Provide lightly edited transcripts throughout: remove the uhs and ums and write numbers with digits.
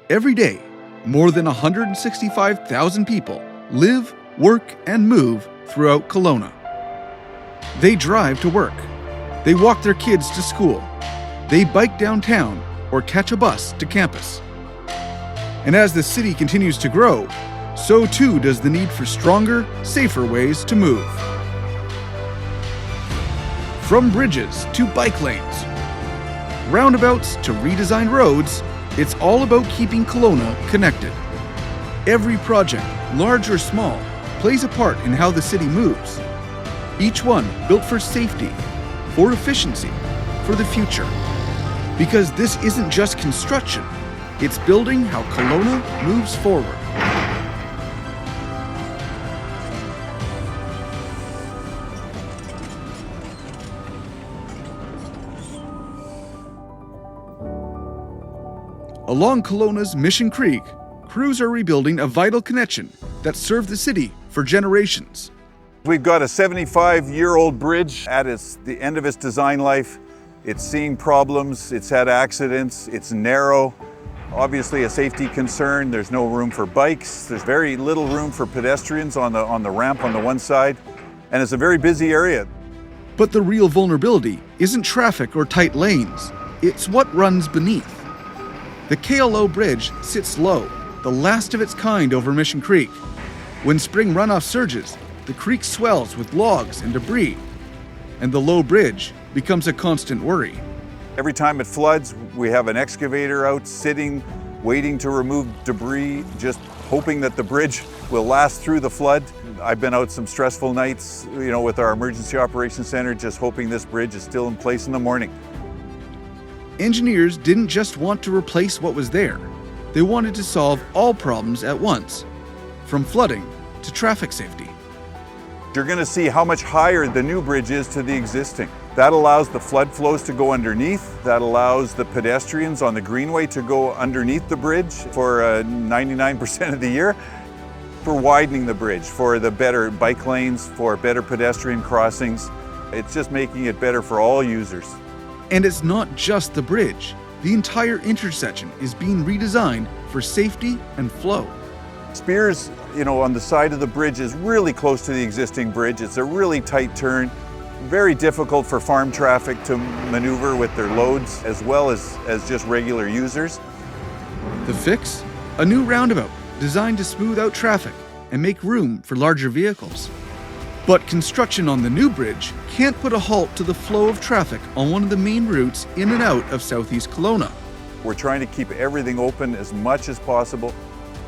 Every day, more than 165,000 people live, work, and move throughout Kelowna. They drive to work. They walk their kids to school. They bike downtown or catch a bus to campus. And as the city continues to grow, so too does the need for stronger, safer ways to move. From bridges to bike lanes, roundabouts to redesigned roads, it's all about keeping Kelowna connected. Every project, large or small, plays a part in how the city moves. Each one built for safety, for efficiency, for the future. Because this isn't just construction, it's building how Kelowna moves forward. Along Kelowna's Mission Creek, crews are rebuilding a vital connection that served the city for generations. We've got a 75-year-old bridge at the end of its design life. It's seeing problems, it's had accidents, it's narrow. Obviously a safety concern, there's no room for bikes, there's very little room for pedestrians on the ramp on the one side, and it's a very busy area. But the real vulnerability isn't traffic or tight lanes, it's what runs beneath. The KLO Bridge sits low, the last of its kind over Mission Creek. When spring runoff surges, the creek swells with logs and debris, and the low bridge becomes a constant worry. Every time it floods, we have an excavator out sitting, waiting to remove debris, just hoping that the bridge will last through the flood. I've been out some stressful nights, with our emergency operations center, just hoping this bridge is still in place in the morning. Engineers didn't just want to replace what was there. They wanted to solve all problems at once, from flooding to traffic safety. You're going to see how much higher the new bridge is to the existing. That allows the flood flows to go underneath. That allows the pedestrians on the greenway to go underneath the bridge for 99% of the year. For widening the bridge, for the better bike lanes, for better pedestrian crossings. It's just making it better for all users. And it's not just the bridge. The entire intersection is being redesigned for safety and flow. Spears, on the side of the bridge is really close to the existing bridge. It's a really tight turn, very difficult for farm traffic to maneuver with their loads as well as just regular users. The fix? A new roundabout designed to smooth out traffic and make room for larger vehicles. But construction on the new bridge can't put a halt to the flow of traffic on one of the main routes in and out of southeast Kelowna. We're trying to keep everything open as much as possible.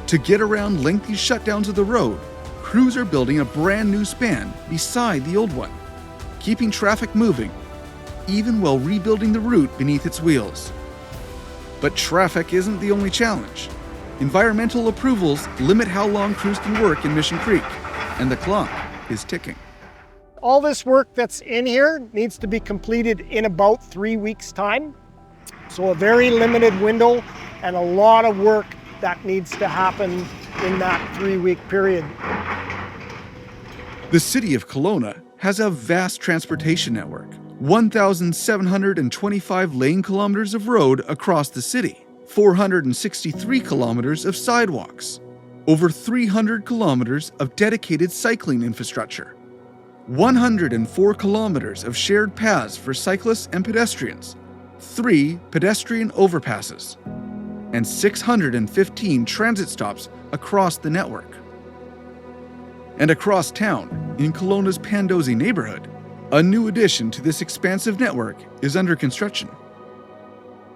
To get around lengthy shutdowns of the road, crews are building a brand new span beside the old one, keeping traffic moving, even while rebuilding the route beneath its wheels. But traffic isn't the only challenge. Environmental approvals limit how long crews can work in Mission Creek, and the clock is ticking. All this work that's in here needs to be completed in about 3 weeks' time. So a very limited window and a lot of work that needs to happen in that 3-week period. The city of Kelowna has a vast transportation network, 1,725 lane kilometers of road across the city, 463 kilometers of sidewalks, over 300 kilometers of dedicated cycling infrastructure, 104 kilometers of shared paths for cyclists and pedestrians, 3 pedestrian overpasses, and 615 transit stops across the network. And across town, in Kelowna's Pandosy neighborhood, a new addition to this expansive network is under construction.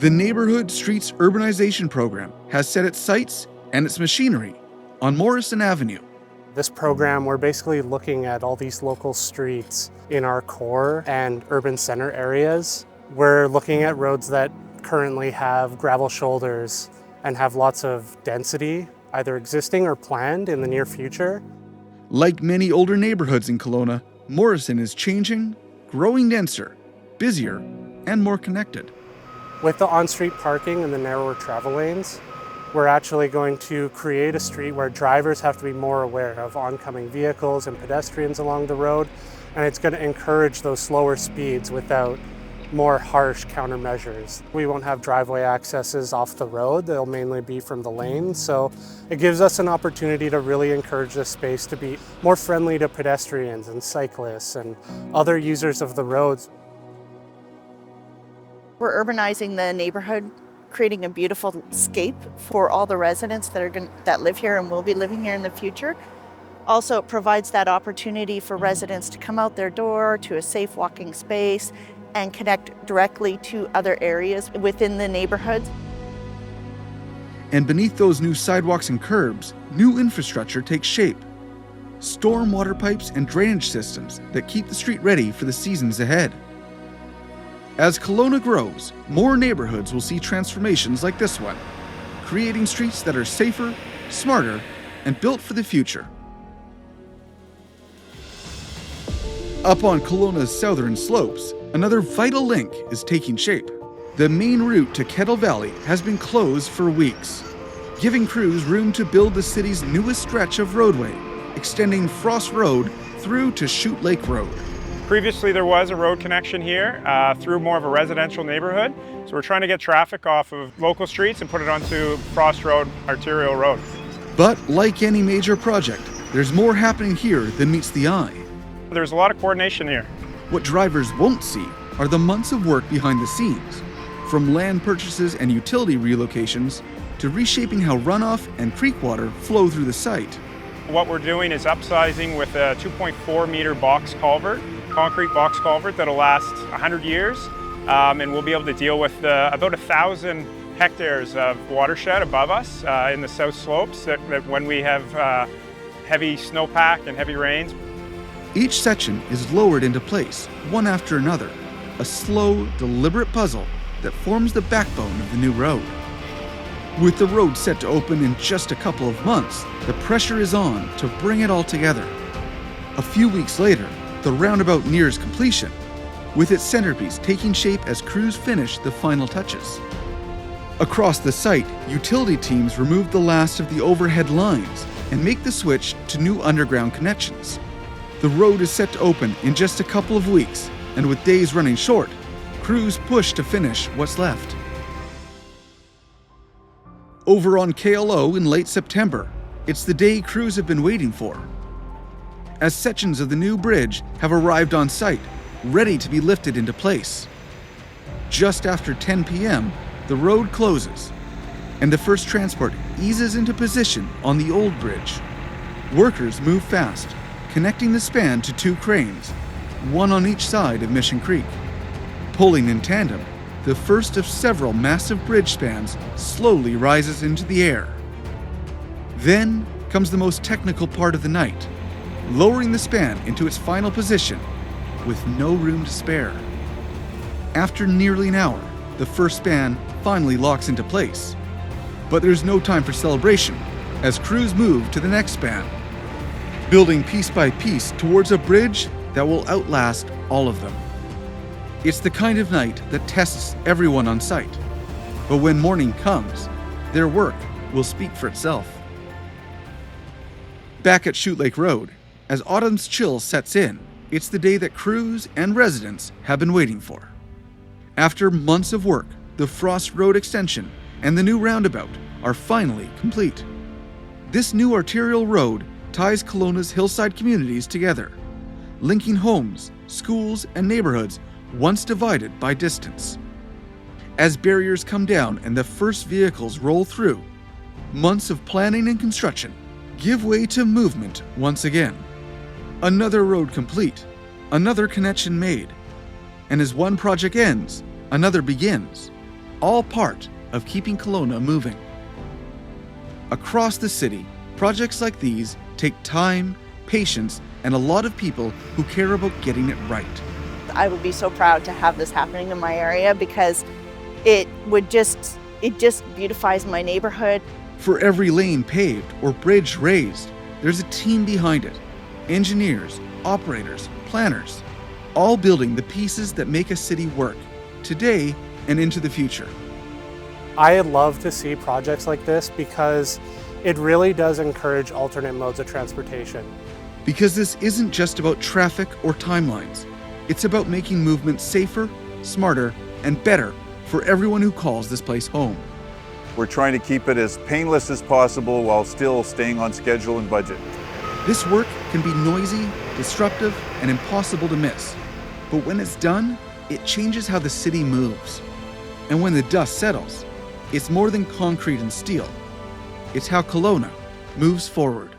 The Neighborhood Streets Urbanization Program has set its sights and its machinery on Morrison Avenue. This program, we're basically looking at all these local streets in our core and urban center areas. We're looking at roads that currently have gravel shoulders and have lots of density, either existing or planned in the near future. Like many older neighborhoods in Kelowna, Morrison is changing, growing denser, busier, and more connected. With the on-street parking and the narrower travel lanes, we're actually going to create a street where drivers have to be more aware of oncoming vehicles and pedestrians along the road, and it's going to encourage those slower speeds without more harsh countermeasures. We won't have driveway accesses off the road, they'll mainly be from the lane, so it gives us an opportunity to really encourage this space to be more friendly to pedestrians and cyclists and other users of the roads. We're urbanizing the neighborhood, creating a beautiful scape for all the residents that live here and will be living here in the future. Also, it provides that opportunity for residents to come out their door to a safe walking space and connect directly to other areas within the neighborhood. And beneath those new sidewalks and curbs, new infrastructure takes shape. Storm water pipes and drainage systems that keep the street ready for the seasons ahead. As Kelowna grows, more neighborhoods will see transformations like this one, creating streets that are safer, smarter, and built for the future. Up on Kelowna's southern slopes, another vital link is taking shape. The main route to Kettle Valley has been closed for weeks, giving crews room to build the city's newest stretch of roadway, extending Frost Road through to Chute Lake Road. Previously there was a road connection here through more of a residential neighborhood, so we're trying to get traffic off of local streets and put it onto Frost Road, arterial road. But like any major project, there's more happening here than meets the eye. There's a lot of coordination here. What drivers won't see are the months of work behind the scenes, from land purchases and utility relocations to reshaping how runoff and creek water flow through the site. What we're doing is upsizing with a 2.4 meter box culvert, concrete box culvert that'll last 100 years, and we'll be able to deal with about 1,000 hectares of watershed above us in the south slopes that when we have heavy snowpack and heavy rains. Each section is lowered into place, one after another, a slow, deliberate puzzle that forms the backbone of the new road. With the road set to open in just a couple of months, the pressure is on to bring it all together. A few weeks later, the roundabout nears completion, with its centerpiece taking shape as crews finish the final touches. Across the site, utility teams remove the last of the overhead lines and make the switch to new underground connections. The road is set to open in just a couple of weeks, and with days running short, crews push to finish what's left. Over on KLO in late September, it's the day crews have been waiting for. As sections of the new bridge have arrived on site, ready to be lifted into place. Just after 10 p.m., the road closes, and the first transport eases into position on the old bridge. Workers move fast, connecting the span to two cranes, one on each side of Mission Creek. Pulling in tandem, the first of several massive bridge spans slowly rises into the air. Then comes the most technical part of the night, lowering the span into its final position with no room to spare. After nearly an hour, the first span finally locks into place. But there's no time for celebration as crews move to the next span, building piece by piece towards a bridge that will outlast all of them. It's the kind of night that tests everyone on site. But when morning comes, their work will speak for itself. Back at Chute Lake Road, as autumn's chill sets in, it's the day that crews and residents have been waiting for. After months of work, the Frost Road extension and the new roundabout are finally complete. This new arterial road ties Kelowna's hillside communities together, linking homes, schools, and neighborhoods once divided by distance. As barriers come down and the first vehicles roll through, months of planning and construction give way to movement once again. Another road complete, another connection made, and as one project ends, another begins, all part of keeping Kelowna moving. Across the city, projects like these take time, patience, and a lot of people who care about getting it right. I would be so proud to have this happening in my area because it just beautifies my neighborhood. For every lane paved or bridge raised, there's a team behind it. Engineers, operators, planners, all building the pieces that make a city work, today and into the future. I love to see projects like this because it really does encourage alternate modes of transportation. Because this isn't just about traffic or timelines. It's about making movement safer, smarter, and better for everyone who calls this place home. We're trying to keep it as painless as possible while still staying on schedule and budget. This work can be noisy, disruptive, and impossible to miss. But when it's done, it changes how the city moves. And when the dust settles, it's more than concrete and steel. It's how Kelowna moves forward.